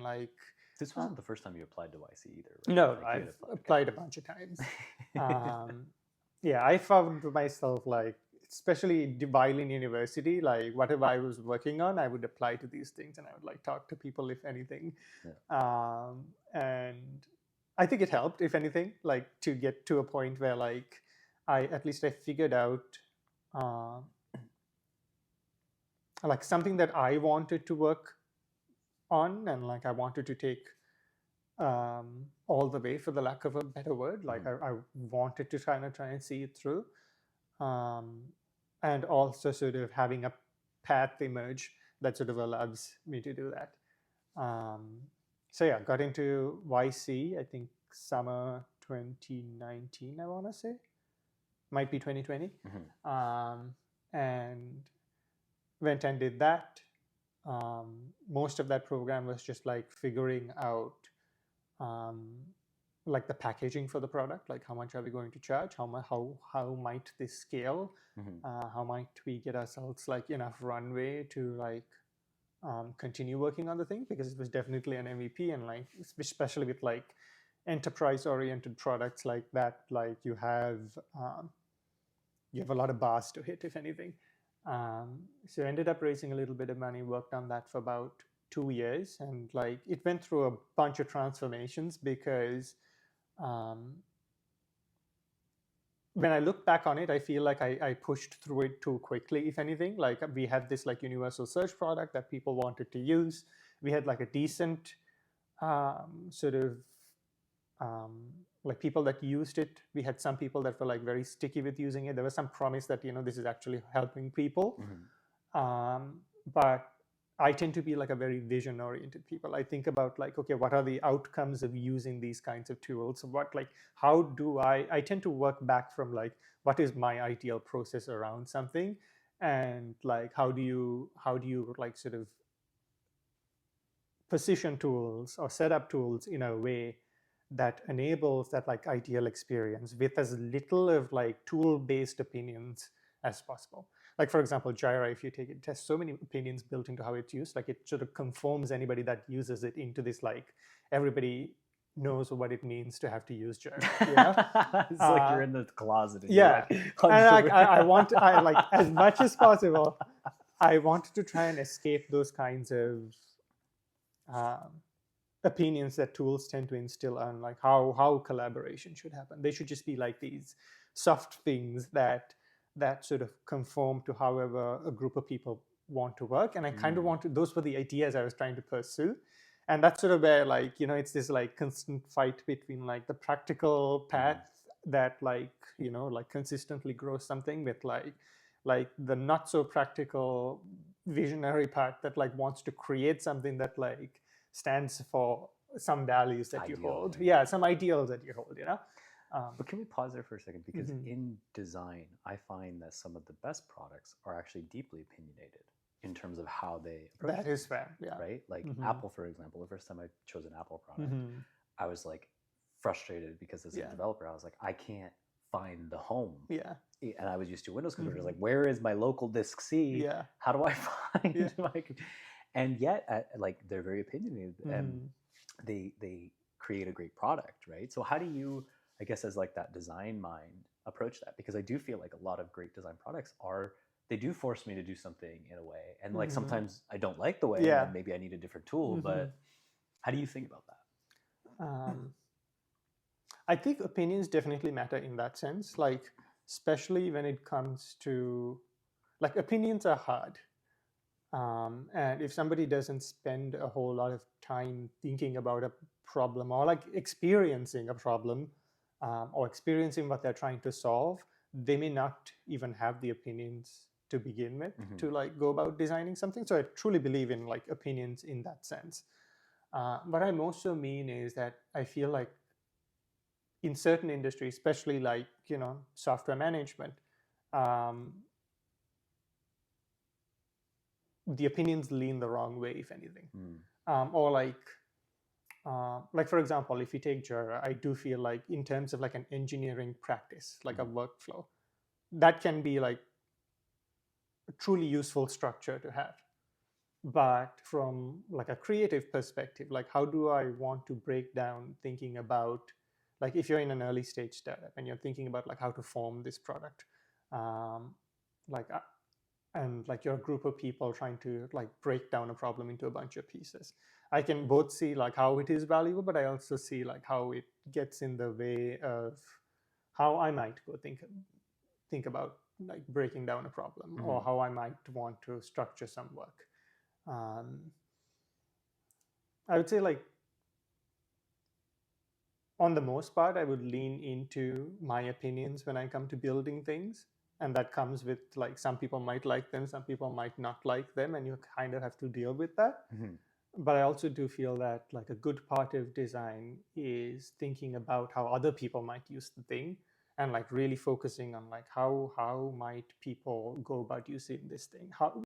like. This wasn't the first time you applied to YC either, right? No, Like, you had I've applied a bunch of times. Yeah, I found myself like, especially while in university, like whatever I was working on, I would apply to these things and I would like talk to people if anything. And I think it helped, if anything, like to get to a point where like at least I figured out like something that I wanted to work on, and like I wanted to take all the way, for the lack of a better word. Like I wanted to try and see it through, and also sort of having a path emerge that sort of allows me to do that. So yeah, got into YC, I think summer 2019, I want to say, might be 2020, and went and did that. Most of that program was just like figuring out like the packaging for the product, like how much are we going to charge, how might this scale, how might we get ourselves like enough runway to like continue working on the thing, because it was definitely an MVP, and like especially with like enterprise oriented products like that, like you have a lot of bars to hit, if anything. So I ended up raising a little bit of money, worked on that for about 2 years, and like it went through a bunch of transformations, because when I look back on it, I feel like I pushed through it too quickly, if anything. Like we had this like universal search product that people wanted to use. We had like a decent sort of like people that used it. We had some people that were like very sticky with using it. There was some promise that, this is actually helping people. But I tend to be like a very vision oriented people. I think about like, okay, what are the outcomes of using these kinds of tools? How do I tend to work back from like, what is my ideal process around something? And like, how do you like sort of position tools or set up tools in a way that enables that like ideal experience with as little of like tool-based opinions as possible. Like for example, Jira, if you take it, it has so many opinions built into how it's used. Like it sort of conforms anybody that uses it into this like everybody knows what it means to have to use Jira. It's like you're in the closet. And Yeah, you're and like I like as much as possible, I wanted to try and escape those kinds of opinions that tools tend to instill on like how collaboration should happen. They should just be like these soft things that sort of conform to however a group of people want to work. And I kind of wanted, those were the ideas I was trying to pursue. And that's sort of where like, it's this like constant fight between like the practical path that like, like consistently grows something, with like the not so practical visionary part that like wants to create something that like stands for some values that you hold. Yeah, some ideals that you hold, But can we pause there for a second? Because in design, I find that some of the best products are actually deeply opinionated in terms of how they approach that is fair, yeah. Right? Like Apple, for example, the first time I chose an Apple product, I was like frustrated because as a developer, I was like, I can't find the home. Yeah. And I was used to Windows computers. Like, where is my local disk C? Yeah. How do I find my... And yet, like, they're very opinionated and they create a great product, right? So how do you, I guess, as like that design mind, approach that? Because I do feel like a lot of great design products they do force me to do something in a way. And like sometimes I don't like the way, and maybe I need a different tool, but how do you think about that? I think opinions definitely matter in that sense, like especially when it comes to, like, opinions are hard. And if somebody doesn't spend a whole lot of time thinking about a problem or like experiencing a problem or experiencing what they're trying to solve, they may not even have the opinions to begin with to like go about designing something. So I truly believe in like opinions in that sense. What I also mean is that I feel like in certain industries, especially like, software management, the opinions lean the wrong way, if anything. Or like for example, if you take Jira, I do feel like in terms of like an engineering practice, like a workflow, that can be like a truly useful structure to have. but from like a creative perspective, like how do I want to break down thinking about, like if you're in an early stage startup and you're thinking about like how to form this product, um, like and like you're a group of people trying to like break down a problem into a bunch of pieces. I can both see like how it is valuable, but I also see like how it gets in the way of how I might go think about like breaking down a problem, or Mhm. how I might want to structure some work. um, I would say like on the most part, I would lean into my opinions when I come to building things. And that comes with like some people might like them, some people might not like them, and you kind of have to deal with that. Mhm. But I also do feel that like a good part of design is thinking about how other people might use the thing, and like really focusing on like how might people go about using this thing, how